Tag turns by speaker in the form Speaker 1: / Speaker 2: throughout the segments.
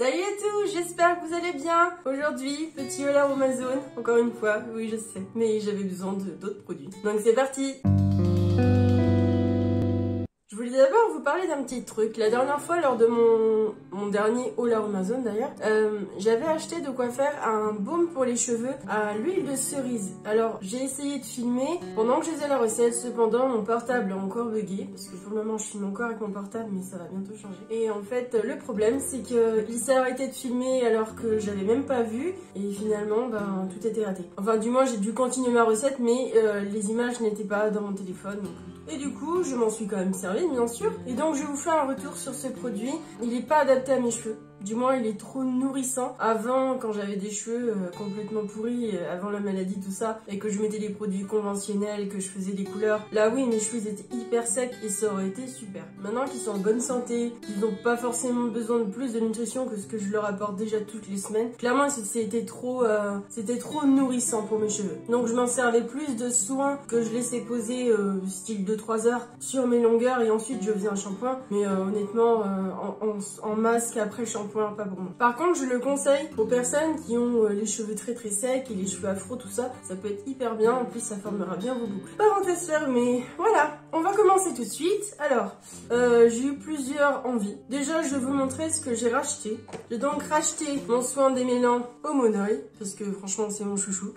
Speaker 1: Salut à tous, j'espère que vous allez bien. Aujourd'hui, petit haul Amazon, encore une fois, oui je sais, mais j'avais besoin d'autres produits. Donc c'est parti. Je voulais d'abord vous parler d'un petit truc. La dernière fois, lors de mon dernier haul Amazon d'ailleurs, j'avais acheté de quoi faire un baume pour les cheveux à l'huile de cerise. Alors j'ai essayé de filmer pendant que je faisais la recette, cependant mon portable a encore bugué, parce que pour le moment je filme encore avec mon portable, mais ça va bientôt changer. Et en fait le problème c'est qu'il s'est arrêté de filmer alors que j'avais même pas vu, et finalement tout était raté. Enfin du moins j'ai dû continuer ma recette, mais les images n'étaient pas dans mon téléphone. Et du coup, je m'en suis quand même servi, bien sûr. Et donc, je vais vous faire un retour sur ce produit. Il n'est pas adapté à mes cheveux. Du moins, il est trop nourrissant. Avant, quand j'avais des cheveux complètement pourris, avant la maladie, tout ça, et que je mettais des produits conventionnels, que je faisais des couleurs, là oui, mes cheveux étaient hyper secs et ça aurait été super. Maintenant qu'ils sont en bonne santé, qu'ils n'ont pas forcément besoin de plus de nutrition que ce que je leur apporte déjà toutes les semaines, clairement, c'était trop nourrissant pour mes cheveux. Donc, je m'en servais plus de soins que je laissais poser, style 2-3 heures, sur mes longueurs, et ensuite, je faisais un shampoing. Mais honnêtement, en masque après shampoing, pas pour moi. Par contre, je le conseille aux personnes qui ont les cheveux très secs et les cheveux afro, tout ça. Ça peut être hyper bien. En plus, ça formera bien vos boucles. Parenthèse fermée. Voilà. On va commencer tout de suite. Alors, j'ai eu plusieurs envies. Déjà, je vais vous montrer ce que j'ai racheté. J'ai donc racheté mon soin démêlant au monoï, parce que franchement, c'est mon chouchou.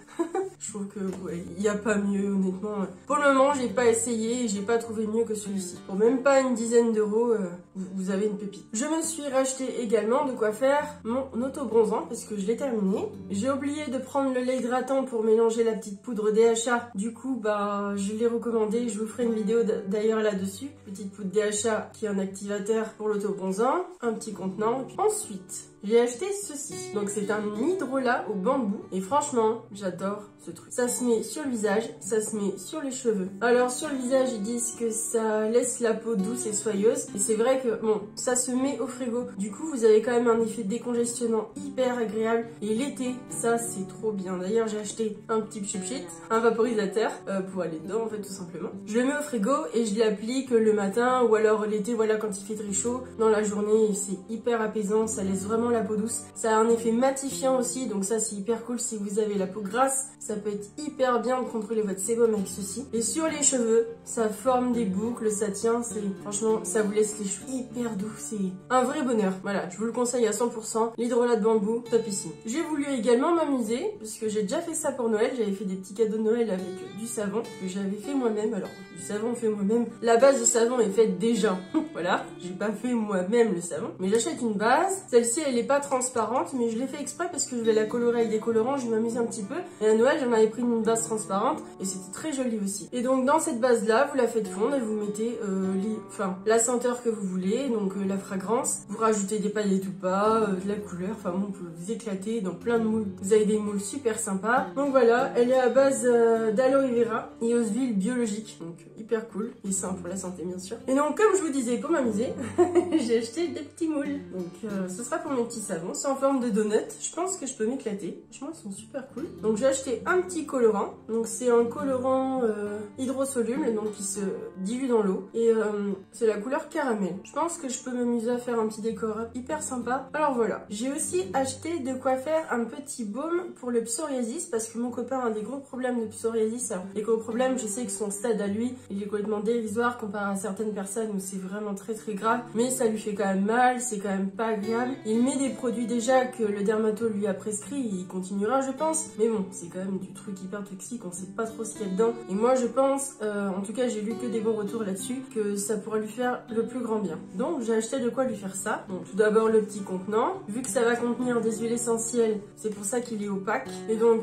Speaker 1: Je trouve que ouais, il n'y a pas mieux, honnêtement. Pour le moment, j'ai pas essayé et j'ai pas trouvé mieux que celui-ci. Pour même pas une dizaine d'euros, vous avez une pépite. Je me suis racheté également de quoi faire mon auto-bronzant parce que je l'ai terminé. J'ai oublié de prendre le lait hydratant pour mélanger la petite poudre DHA. Du coup, je l'ai recommandé. Je vous ferai une vidéo d'ailleurs là-dessus. Petite poudre DHA qui est un activateur pour l'auto-bronzant. Un petit contenant. Ensuite, j'ai acheté ceci. Donc c'est un hydrolat au bambou. Et franchement, j'adore ce truc. Ça se met sur le visage, ça se met sur les cheveux. Alors sur le visage, ils disent que ça laisse la peau douce et soyeuse. Et c'est vrai que, bon, ça se met au frigo. Du coup, vous avez quand même un effet décongestionnant hyper agréable. Et l'été, ça c'est trop bien. D'ailleurs, j'ai acheté un petit pchit, un vaporisateur pour aller dedans en fait tout simplement. Je le mets au frigo et je l'applique le matin ou alors l'été, voilà, quand il fait très chaud. Dans la journée, c'est hyper apaisant, ça laisse vraiment la peau douce. Ça a un effet matifiant aussi, donc ça c'est hyper cool si vous avez la peau grasse. Ça peut être hyper bien de contrôler votre sébum avec ceci. Et sur les cheveux, ça forme des boucles, ça tient, franchement, ça vous laisse les cheveux hyper doux. C'est un vrai bonheur. Voilà, je vous le conseille à 100%. L'hydrolat de bambou, topissime. J'ai voulu également m'amuser, parce que j'ai déjà fait ça pour Noël. J'avais fait des petits cadeaux de Noël avec du savon que j'avais fait moi-même. Alors, du savon fait moi-même. La base de savon est faite déjà. Voilà, j'ai pas fait moi-même le savon. Mais j'achète une base. Celle-ci, elle est pas transparente, mais je l'ai fait exprès parce que je vais la colorer avec des colorants. Je m'amuse un petit peu. Et à Noël, j'en avais pris une base transparente et c'était très joli aussi. Et donc, dans cette base-là, vous la faites fondre et vous mettez la senteur que vous voulez, donc la fragrance. Vous rajoutez des paillettes ou pas, de la couleur. Enfin bon, vous pouvez vous éclater dans plein de moules. Vous avez des moules super sympas. Donc voilà, elle est à base d'aloe vera et aux huiles biologiques. Donc hyper cool et sain pour la santé bien sûr. Et donc comme je vous disais, pour m'amuser, j'ai acheté des petits moules. Donc ce sera pour mes petits savons. C'est en forme de donut. Je pense que je peux m'éclater. Franchement, ils sont super cool. Donc j'ai acheté un petit colorant. Donc c'est un colorant hydrosoluble, donc qui se dilue dans l'eau. Et c'est la couleur caramel. Je pense que je peux m'amuser à faire un petit décor hyper sympa. Alors voilà. J'ai aussi acheté de quoi faire un petit baume pour le psoriasis parce que mon copain a des gros problèmes de psoriasis. Alors, les gros problèmes, je sais que son stade à lui, il est complètement dérisoire comparé à certaines personnes où c'est vraiment très grave. Mais ça lui fait quand même mal, c'est quand même pas agréable. Il met des produits déjà que le dermato lui a prescrit, il continuera je pense. Mais bon, c'est quand même du truc hyper toxique, on sait pas trop ce qu'il y a dedans. Et moi je pense, en tout cas j'ai lu que des bons retours là-dessus, que ça pourra lui faire le plus grand bien. Donc j'ai acheté de quoi lui faire ça. Donc tout d'abord le petit contenant. Vu que ça va contenir des huiles essentielles, c'est pour ça qu'il est opaque. Et donc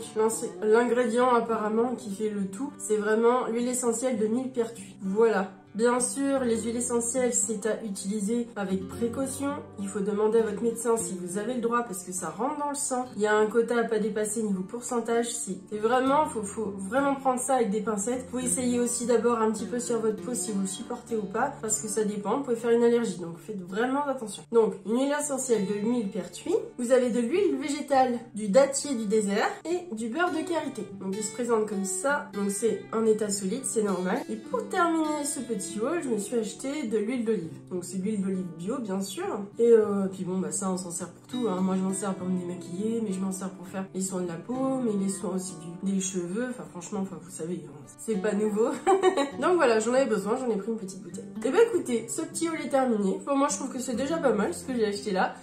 Speaker 1: l'ingrédient apparemment qui fait le tout, c'est vraiment l'huile essentielle de millepertuis. Voilà. Bien sûr, les huiles essentielles, c'est à utiliser avec précaution. Il faut demander à votre médecin si vous avez le droit parce que ça rentre dans le sang. Il y a un quota à pas dépasser niveau pourcentage. Et vraiment, faut vraiment prendre ça avec des pincettes. Vous essayez aussi d'abord un petit peu sur votre peau si vous le supportez ou pas parce que ça dépend. Vous pouvez faire une allergie, donc faites vraiment attention. Donc, une huile essentielle de millepertuis. Vous avez de l'huile végétale, du dattier du désert et du beurre de karité. Donc, il se présente comme ça. Donc, c'est un état solide, c'est normal. Et pour terminer ce petit petit haul, je me suis acheté de l'huile d'olive. Donc c'est l'huile d'olive bio bien sûr. Et puis bon bah ça on s'en sert pour tout, hein. Moi je m'en sers pour me démaquiller, mais je m'en sers pour faire les soins de la peau, mais les soins aussi des cheveux. Enfin franchement, vous savez, hein, c'est pas nouveau. Donc voilà, j'en avais besoin, j'en ai pris une petite bouteille. Et bah écoutez, ce petit haul est terminé. Pour moi je trouve que c'est déjà pas mal ce que j'ai acheté là.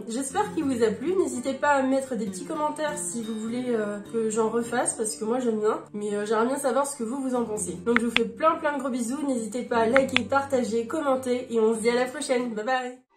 Speaker 1: J'espère qu'il vous a plu. N'hésitez pas à mettre des petits commentaires si vous voulez que j'en refasse, parce que moi j'aime bien. Mais j'aimerais bien savoir ce que vous en pensez. Donc je vous fais plein de gros bisous. N'hésitez pas à liker, partager, commenter et on se dit à la prochaine. Bye bye.